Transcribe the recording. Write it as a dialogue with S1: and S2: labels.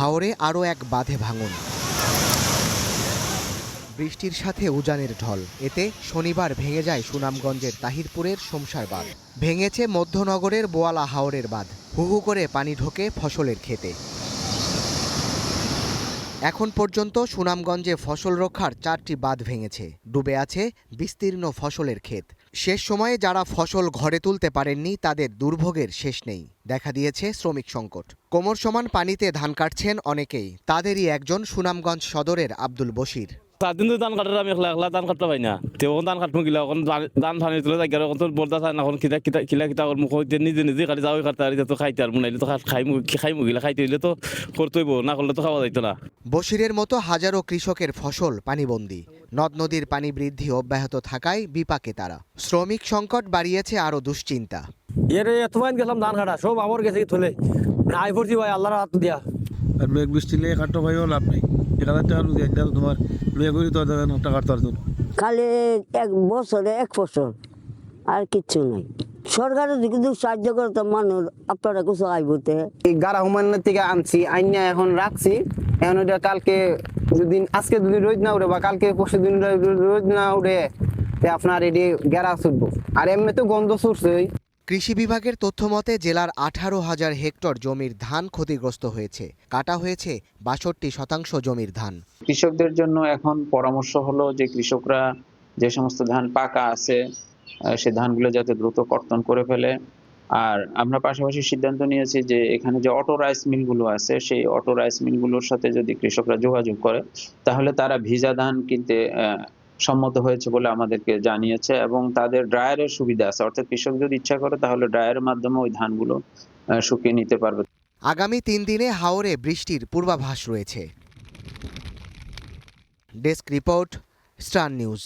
S1: হাওরে আরও এক বাঁধে ভাঙন। বৃষ্টির সাথে উজানের ঢল, এতে শনিবার ভেঙে যায় সুনামগঞ্জের তাহিরপুরের শমশার বাঁধ। ভেঙেছে মধ্যনগরের বোয়ালা হাওরের বাঁধ। হু হু করে পানি ঢোকে ফসলের ক্ষেতে। এখন পর্যন্ত সুনামগঞ্জে ফসল রক্ষার 4টি বাঁধ ভেঙেছে। ডুবে আছে বিস্তীর্ণ ফসলের ক্ষেত। শেষ সময়ে যারা ফসল ঘরে তুলতে পারেননি তাদের দুর্ভোগের শেষ নেই। দেখা দিয়েছে শ্রমিক সংকট। কোমর সমান পানিতে ধান কাটছেন অনেকেই। তাদেরই একজন সুনামগঞ্জ সদরের আব্দুল বশির।
S2: 7 দিন ধান কাটার আমি একলা ধান কাটতে পাই না। তেও ধান কাটবো গিলা এখন ধান ধানে তুলে যাই এখন তো বলতা চায় না এখন কিলা ওর মুখ হইতে নিজে কাটি যাওয়াই কাটতে আর তো খাইতে আর মুনাইলে তো খাইমু গিলা খাইতে হইলে তো করতেইব, না করলে তো খাওয়া যাইতো না।
S1: বশিরের মতো হাজারো কৃষকের ফসল পানিবন্দী। নদ নদীর পানি বৃদ্ধি অব্যাহত থাকায় বিপাকে তারা। শ্রমিক সংকট বাড়িয়েছে আরও দুশ্চিন্তা।
S3: এর এতবার গেলাম ধান কাটা সব আমার গেছে থলে নাই পড়ছি ভাই আল্লাহর হাত দিয়া।
S4: আর মেঘ বৃষ্টি নিয়ে কাটতে ভাইও লাভ নেই। 1000 টাকা দিয়ে তোমার মেঘই তো টাকা কাটতে পারতো না।
S5: খালি এক বছরে এক ফসল আর কিচ্ছু নাই। সরকারের কিন্তু সাহায্য করে তো মানুষ আপনারা কিছু আইবতে।
S6: এই গাড়া হুমায়ুনের থেকে আনছি আইনা এখন রাখছি। এখন ওইটা কালকে আজকে যদি রোদ না উঠে বা কালকে পরশু দিন রোদ না উঠে আপনার এটি গেরা ছুটবো। আর এমনি তো গন্ধ ছুটছে।
S1: কৃষি বিভাগের তথ্য মতে জেলার 18,000 হেক্টর জমির ধান ক্ষতিগ্রস্ত হয়েছে। কাটা হয়েছে 62% জমির ধান।
S7: কৃষকদের জন্য এখন পরামর্শ হলো যে কৃষকরা যে সমস্ত ধান পাকা আছে সে ধানগুলো যাতে দ্রুত কর্তন করে ফেলে। আর আমরা পাশাপাশি সিদ্ধান্ত নিয়েছি যে এখানে যে অটো রাইস মিলগুলো আছে সেই অটো রাইস মিলগুলোর সাথে যদি কৃষকরা যোগাযোগ করে তাহলে তারা ভিজা ধান কিনতে সম্মত হয়েছে বলে আমাদেরকে জানিয়েছে এবং তাদের ড্রায়ারের সুবিধা আছে। অর্থাৎ কৃষক যদি ইচ্ছা করে তাহলে ড্রায়ারের মাধ্যমে ওই ধানগুলো শুকিয়ে নিতে পারবে।
S1: আগামী 3 দিনে হাওরে বৃষ্টির পূর্বাভাস রয়েছে। Desk report, star news.